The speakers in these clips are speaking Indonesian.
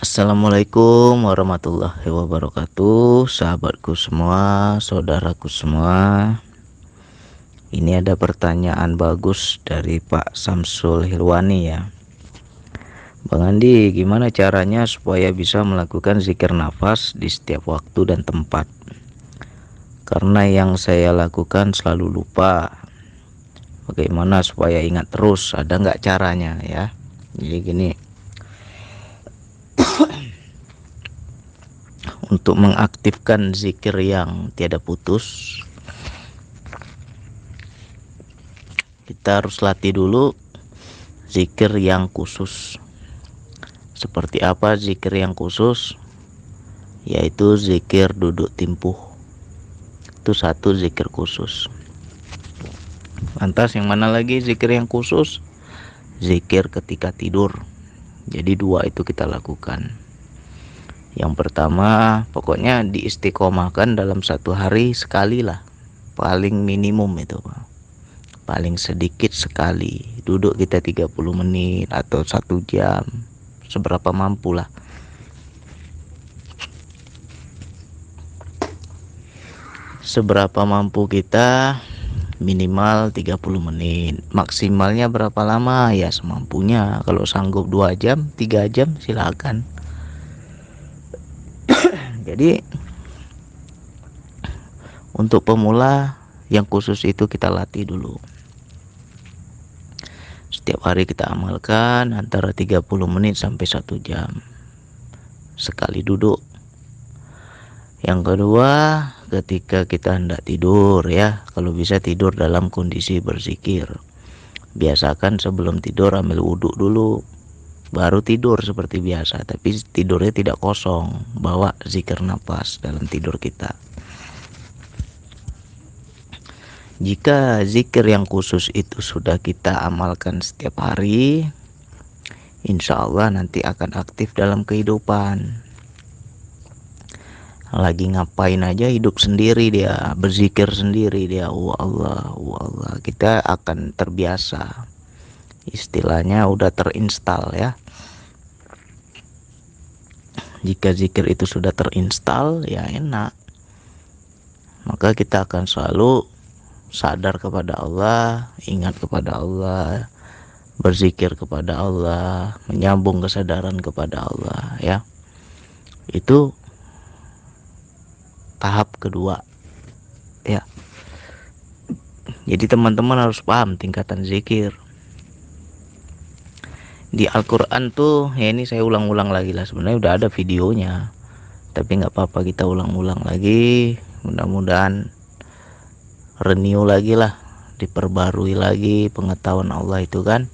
Assalamualaikum warahmatullahi wabarakatuh, sahabatku semua, saudaraku semua. Ini ada pertanyaan bagus dari Pak Samsul Hilwani ya. Bang Andi, gimana caranya supaya bisa melakukan zikir nafas di setiap waktu dan tempat? Karena yang saya lakukan selalu lupa. Bagaimana supaya ingat terus? Ada nggak caranya ya? Jadi gini, untuk mengaktifkan zikir yang tiada putus, kita harus latih dulu zikir yang khusus. Seperti apa zikir yang khusus? Yaitu zikir duduk timpuh. Itu satu zikir khusus. Lantas yang mana lagi zikir yang khusus? Zikir ketika tidur. Jadi dua itu kita lakukan. Yang pertama, pokoknya diistiqomahkan dalam satu hari sekali lah. Paling minimum itu, paling sedikit sekali. Duduk kita 30 menit atau 1 jam, seberapa mampu lah. Seberapa mampu kita, minimal 30 menit. Maksimalnya berapa lama? Ya semampunya. Kalau sanggup 2 jam, 3 jam silakan. Jadi untuk pemula yang khusus itu kita latih dulu. Setiap hari kita amalkan antara 30 menit sampai 1 jam sekali duduk. Yang kedua, ketika kita hendak tidur ya, kalau bisa tidur dalam kondisi berzikir. Biasakan sebelum tidur ambil wudhu dulu, baru tidur seperti biasa. Tapi tidurnya tidak kosong, bawa zikir nafas dalam tidur kita. Jika zikir yang khusus itu sudah kita amalkan setiap hari, insya Allah nanti akan aktif dalam kehidupan. Lagi ngapain aja hidup sendiri dia, berzikir sendiri dia, Allah, Allah. Kita akan terbiasa. Istilahnya udah terinstal ya. Jika zikir itu sudah terinstal, ya enak. Maka kita akan selalu sadar kepada Allah, ingat kepada Allah, berzikir kepada Allah, menyambung kesadaran kepada Allah ya. Itu tahap kedua ya. Jadi teman-teman harus paham tingkatan zikir. Di Al-Quran tuh, ya ini saya ulang-ulang lagi lah, sebenarnya udah ada videonya, tapi nggak apa-apa kita ulang-ulang lagi. Mudah-mudahan renew lagi lah, diperbarui lagi pengetahuan Allah itu kan.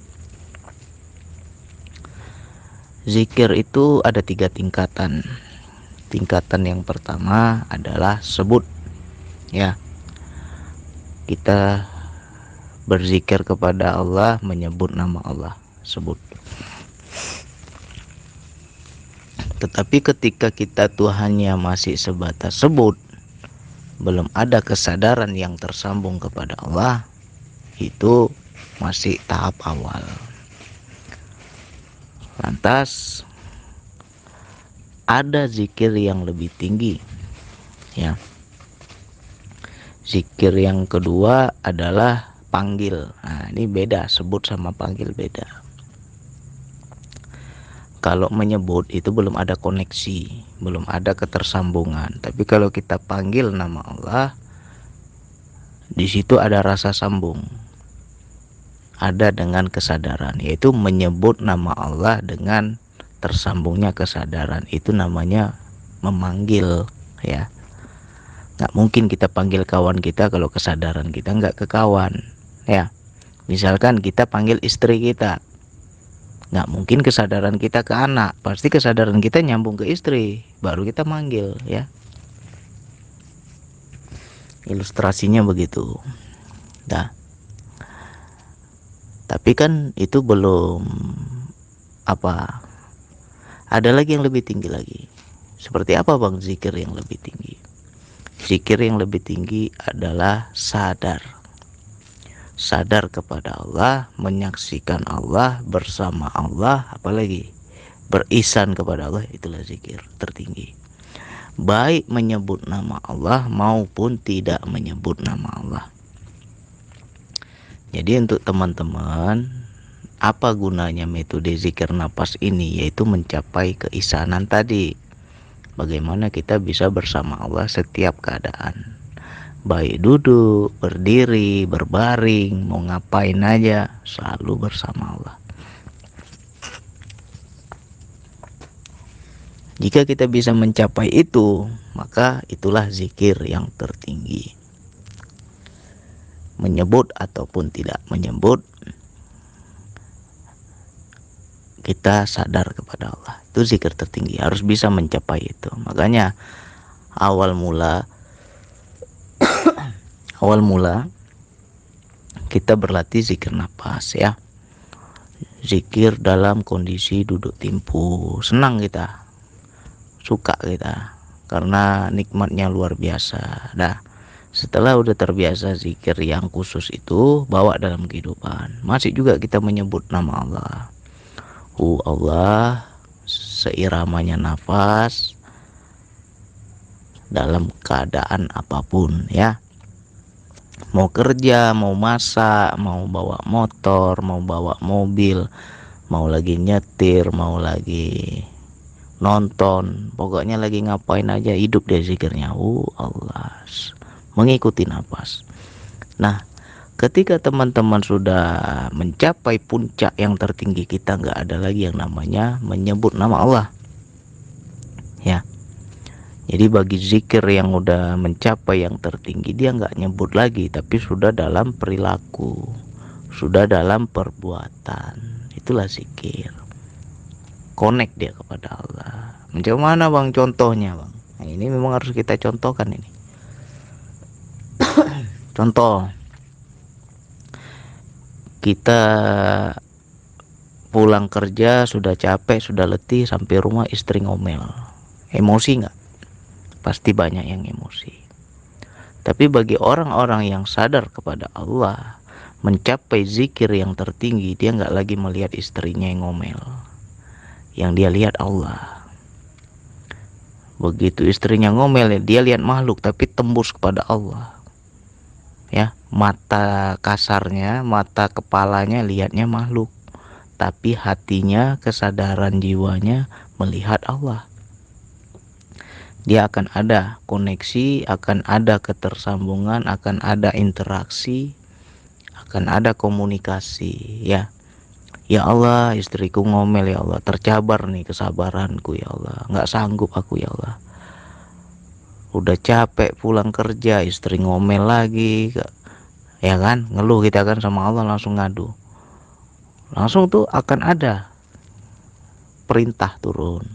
Zikir itu ada 3 tingkatan. Tingkatan yang pertama adalah sebut ya. Kita berzikir kepada Allah, menyebut nama Allah, sebut. Tetapi ketika kita Tuhannya masih sebatas sebut, belum ada kesadaran yang tersambung kepada Allah, itu masih tahap awal. Lantas ada zikir yang lebih tinggi ya. Zikir yang kedua adalah panggil. Nah, ini beda, sebut sama panggil beda. Kalau menyebut itu belum ada koneksi, belum ada ketersambungan. Tapi kalau kita panggil nama Allah, di situ ada rasa sambung. Ada dengan kesadaran, yaitu menyebut nama Allah dengan tersambungnya kesadaran. Itu namanya memanggil ya. Nggak mungkin kita panggil kawan kita kalau kesadaran kita nggak ke kawan ya. Misalkan kita panggil istri kita, nggak mungkin kesadaran kita ke anak, pasti kesadaran kita nyambung ke istri, baru kita manggil ya. Ilustrasinya begitu. Nah, tapi kan itu belum apa. Ada lagi yang lebih tinggi lagi. Seperti apa bang zikir yang lebih tinggi? Zikir yang lebih tinggi adalah sadar. Sadar kepada Allah, menyaksikan Allah, bersama Allah, apalagi berisan kepada Allah, itulah zikir tertinggi. Baik menyebut nama Allah maupun tidak menyebut nama Allah. Jadi untuk teman-teman, apa gunanya metode zikir napas ini? Yaitu mencapai keisanan tadi. Bagaimana kita bisa bersama Allah setiap keadaan, baik duduk, berdiri, berbaring, mau ngapain aja, selalu bersama Allah. Jika kita bisa mencapai itu, maka itulah zikir yang tertinggi. Menyebut ataupun tidak menyebut, kita sadar kepada Allah, itu zikir tertinggi, harus bisa mencapai itu. Makanya awal mula kita berlatih zikir napas ya. Zikir dalam kondisi duduk timpu, senang kita, suka kita, karena nikmatnya luar biasa. Nah, setelah udah terbiasa zikir yang khusus itu, bawa dalam kehidupan. Masih juga kita menyebut nama Allah. Allah seiramanya nafas dalam keadaan apapun ya. Mau kerja, mau masak, mau bawa motor, mau bawa mobil, mau lagi nyetir, mau lagi nonton, pokoknya lagi ngapain aja, hidup dia zikirnya. Allah, mengikuti nafas. Nah, ketika teman-teman sudah mencapai puncak yang tertinggi, kita nggak ada lagi yang namanya menyebut nama Allah ya. Jadi bagi zikir yang udah mencapai yang tertinggi, dia nggak nyebut lagi, tapi sudah dalam perilaku, sudah dalam perbuatan. Itulah zikir. Connect dia kepada Allah. Macam mana bang contohnya bang? Nah, ini memang harus kita contohkan ini. Contoh, kita pulang kerja sudah capek, sudah letih, sampai rumah istri ngomel. Emosi nggak? Pasti banyak yang emosi. Tapi bagi orang-orang yang sadar kepada Allah, mencapai zikir yang tertinggi, dia nggak lagi melihat istrinya yang ngomel. Yang dia lihat Allah. Begitu istrinya ngomel, dia lihat makhluk, tapi tembus kepada Allah. Ya, mata kasarnya, mata kepalanya lihatnya makhluk, tapi hatinya, kesadaran jiwanya melihat Allah. Dia akan ada koneksi, akan ada ketersambungan, akan ada interaksi, akan ada komunikasi ya. Ya Allah, istriku ngomel ya Allah, tercabar nih kesabaranku ya Allah, nggak sanggup aku ya Allah. Udah capek pulang kerja, istri ngomel lagi, ya kan, ngeluh kita kan sama Allah, langsung ngadu. Langsung tuh akan ada perintah turun,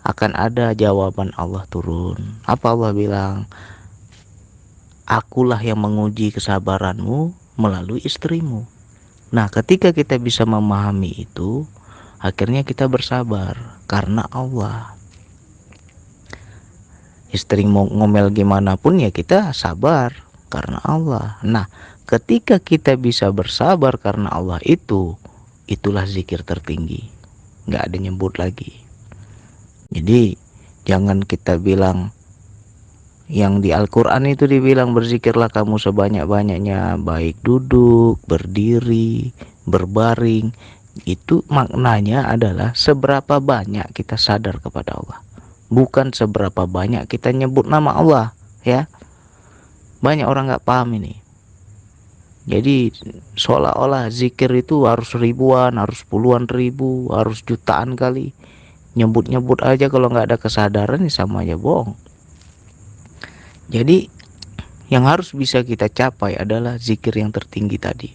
akan ada jawaban Allah turun. Apa Allah bilang? Akulah yang menguji kesabaranmu melalui istrimu. Nah, ketika kita bisa memahami itu, akhirnya kita bersabar karena Allah. Istri mau ngomel gimana pun ya kita sabar karena Allah. Nah, ketika kita bisa bersabar karena Allah itu, itulah zikir tertinggi. Nggak ada nyebut lagi. Jadi jangan kita bilang, yang di Al-Quran itu dibilang berzikirlah kamu sebanyak-banyaknya, baik duduk, berdiri, berbaring. Itu maknanya adalah seberapa banyak kita sadar kepada Allah, bukan seberapa banyak kita nyebut nama Allah ya. Banyak orang nggak paham ini. Jadi seolah-olah zikir itu harus ribuan, harus puluhan ribu, harus jutaan kali. Nyebut-nyebut aja kalau nggak ada kesadaran ya sama aja bohong. Jadi yang harus bisa kita capai adalah zikir yang tertinggi tadi.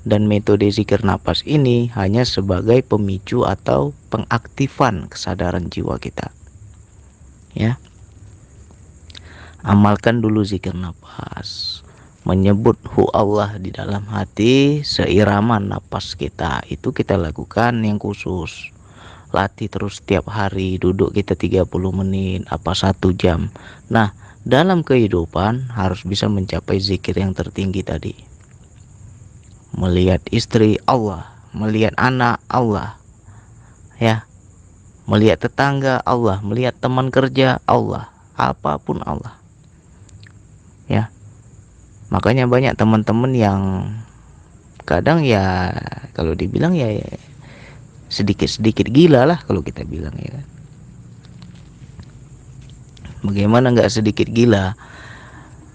Dan metode zikir napas ini hanya sebagai pemicu atau pengaktifan kesadaran jiwa kita. Ya. Amalkan dulu zikir napas. Menyebut hu Allah di dalam hati seirama napas kita. Itu kita lakukan yang khusus. Latih terus setiap hari, duduk kita 30 menit, apa 1 jam. Nah, dalam kehidupan harus bisa mencapai zikir yang tertinggi tadi. Melihat istri Allah, melihat anak Allah. Ya, Melihat tetangga Allah, melihat teman kerja Allah, apapun Allah. Ya. Makanya banyak teman-teman yang kadang ya kalau dibilang ya sedikit-sedikit gila lah kalau kita bilang ya. Bagaimana nggak sedikit gila?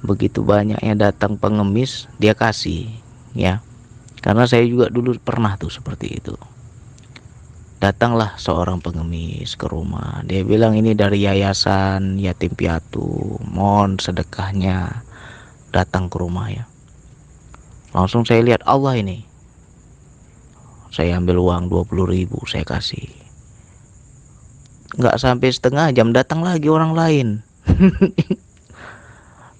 Begitu banyaknya datang pengemis, dia kasih, ya. Karena saya juga dulu pernah tuh seperti itu. Datanglah seorang pengemis ke rumah. Dia bilang ini dari yayasan yatim piatu, mohon sedekahnya. Datang ke rumah ya. Langsung saya lihat Allah ini. Saya ambil uang 20.000, saya kasih. Nggak sampai setengah jam datang lagi orang lain.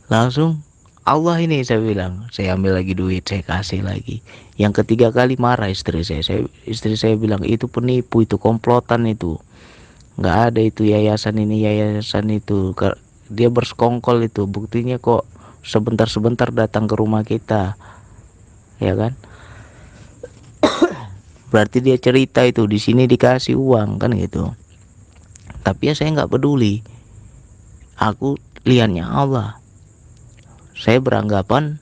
Langsung Allah ini saya bilang, saya ambil lagi duit, saya kasih lagi. Yang ketiga kali marah istri saya. Istri saya bilang itu penipu, itu komplotan itu. Nggak ada itu yayasan ini, yayasan itu. Dia bersekongkol itu. Buktinya kok sebentar-sebentar datang ke rumah kita, ya kan? Berarti dia cerita itu di sini dikasih uang kan gitu. Tapi ya saya nggak peduli. Aku lihatnya Allah. Saya beranggapan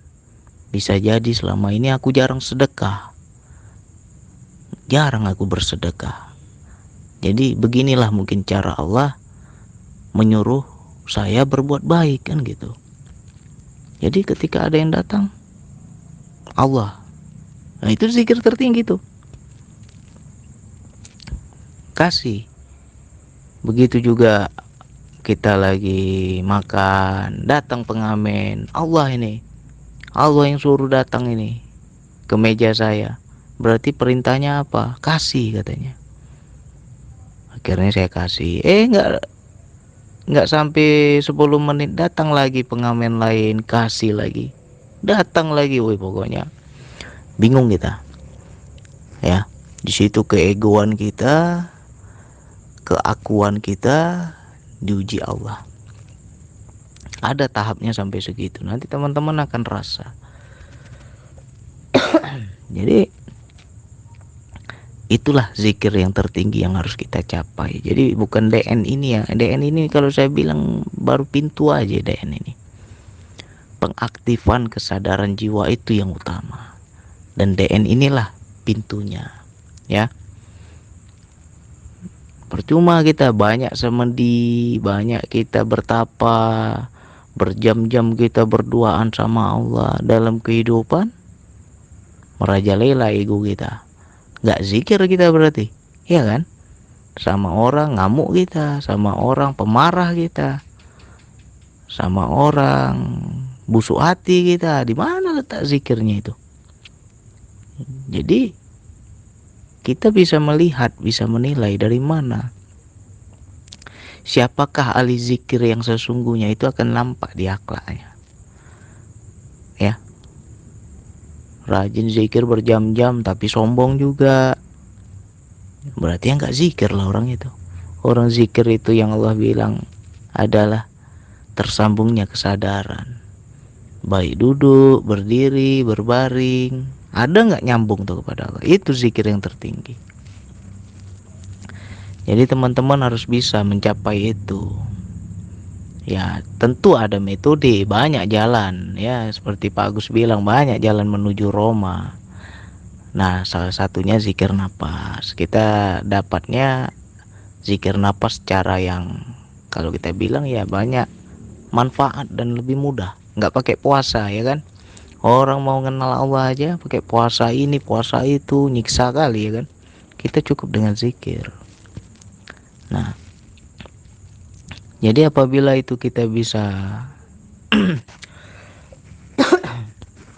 bisa jadi selama ini aku jarang sedekah. Jarang aku bersedekah. Jadi beginilah mungkin cara Allah menyuruh saya berbuat baik kan gitu. Jadi ketika ada yang datang Allah. Nah itu zikir tertinggi tuh. Kasih. Begitu juga kita lagi makan, datang pengamen, Allah ini. Allah yang suruh datang ini ke meja saya. Berarti perintahnya apa? Kasih katanya. Akhirnya saya kasih. Nggak sampai 10 menit datang lagi pengamen lain, kasih lagi. Datang lagi, woi pokoknya bingung kita. Ya, di situ keegoan kita, keakuan kita diuji Allah. Ada tahapnya sampai segitu. Nanti teman-teman akan rasa. Jadi itulah zikir yang tertinggi yang harus kita capai. Jadi bukan DN ini ya. DN ini kalau saya bilang baru pintu aja DN ini. Pengaktifan kesadaran jiwa itu yang utama. Dan DN inilah pintunya. Ya. Percuma kita banyak semedi, banyak kita bertapa, berjam-jam kita berduaan sama Allah dalam kehidupan, merajalela ego kita. Gak zikir kita berarti, ya kan? Sama orang ngamuk kita, sama orang pemarah kita, sama orang busuk hati kita. Di mana letak zikirnya itu? Jadi kita bisa melihat, bisa menilai dari mana. Siapakah ahli zikir yang sesungguhnya itu akan nampak di akhlaknya. Ya. Rajin zikir berjam-jam tapi sombong juga. Berarti yang gak zikir lah orang itu. Orang zikir itu yang Allah bilang adalah tersambungnya kesadaran. Baik duduk, berdiri, berbaring. Ada nggak nyambung tuh kepada Allah? Itu zikir yang tertinggi. Jadi teman-teman harus bisa mencapai itu. Ya tentu ada metode, banyak jalan. Ya seperti Pak Agus bilang banyak jalan menuju Roma. Nah salah satunya zikir napas. Kita dapatnya zikir napas cara yang kalau kita bilang ya banyak manfaat dan lebih mudah. Nggak pakai puasa ya kan? Orang mau kenal Allah aja pakai puasa ini, puasa itu, nyiksa kali ya kan. Kita cukup dengan zikir. Nah, jadi apabila itu kita bisa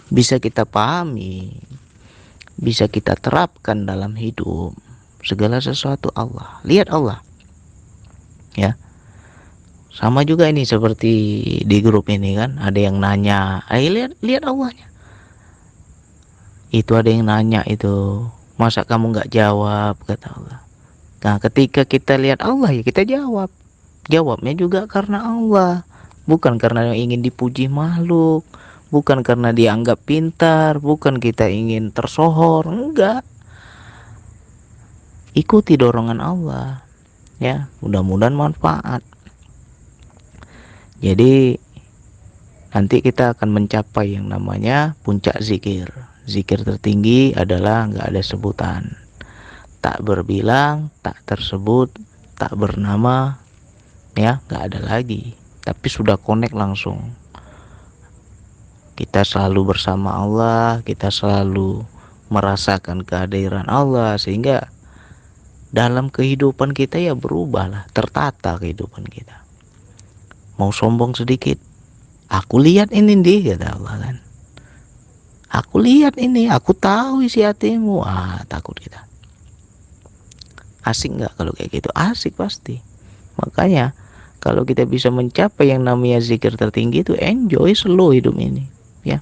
bisa kita pahami, bisa kita terapkan dalam hidup, segala sesuatu Allah. Lihat Allah. Ya. Sama juga ini seperti di grup ini kan, ada yang nanya, lihat Allahnya. Itu ada yang nanya itu, masa kamu nggak jawab, kata Allah. Nah ketika kita lihat Allah ya kita jawab. Jawabnya juga karena Allah, bukan karena ingin dipuji makhluk, bukan karena dianggap pintar, bukan kita ingin tersohor, enggak. Ikuti dorongan Allah. ya. Mudah-mudahan manfaat. Jadi nanti kita akan mencapai yang namanya puncak zikir. Zikir tertinggi adalah nggak ada sebutan, tak berbilang, tak tersebut, tak bernama, ya nggak ada lagi. Tapi sudah connect langsung. Kita selalu bersama Allah, kita selalu merasakan kehadiran Allah, sehingga dalam kehidupan kita ya berubahlah, tertata kehidupan kita. Mau sombong sedikit, aku lihat ini dia, kata Allah kan. Aku lihat ini, aku tahu isi hatimu. Takut kita. Asik nggak kalau kayak gitu? Asik pasti. Makanya kalau kita bisa mencapai yang namanya zikir tertinggi itu, enjoy slow hidup ini, ya.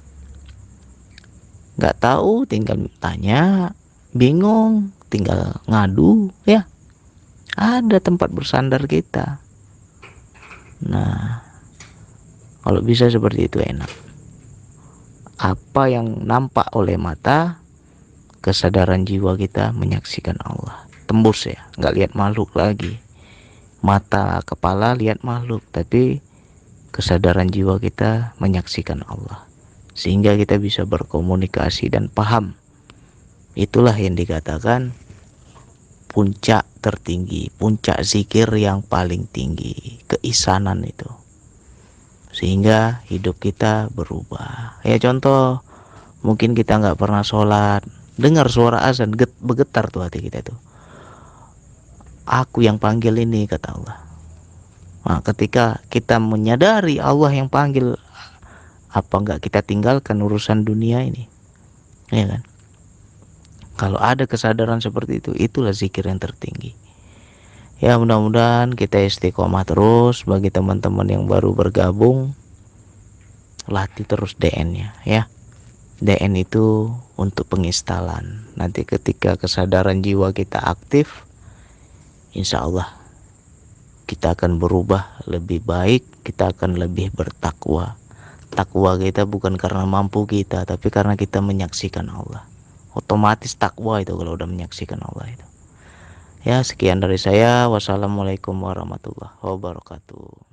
Nggak tahu tinggal tanya, bingung tinggal ngadu, ya. Ada tempat bersandar kita. Nah, kalau bisa seperti itu enak. Apa yang nampak oleh mata, kesadaran jiwa kita menyaksikan Allah. Tembus ya, nggak lihat makhluk lagi. Mata kepala lihat makhluk, tapi kesadaran jiwa kita menyaksikan Allah. Sehingga kita bisa berkomunikasi dan paham. Itulah yang dikatakan puncak tertinggi, puncak zikir yang paling tinggi, keisanan itu. Sehingga hidup kita berubah. Ya contoh, mungkin kita nggak pernah sholat, dengar suara azan, bergetar tuh hati kita tuh. Aku yang panggil ini, kata Allah. Nah, ketika kita menyadari Allah yang panggil, apa nggak kita tinggalkan urusan dunia ini, ya kan? Kalau ada kesadaran seperti itu, itulah zikir yang tertinggi. Ya mudah-mudahan kita istiqomah terus. Bagi teman-teman yang baru bergabung, latih terus DN-nya, ya. DN itu untuk penginstalan. Nanti ketika kesadaran jiwa kita aktif, insya Allah kita akan berubah lebih baik. Kita akan lebih bertakwa. Takwa kita bukan karena mampu kita, tapi karena kita menyaksikan Allah. Otomatis takwa itu kalau udah menyaksikan Allah itu. Ya, sekian dari saya. Wassalamualaikum warahmatullahi wabarakatuh.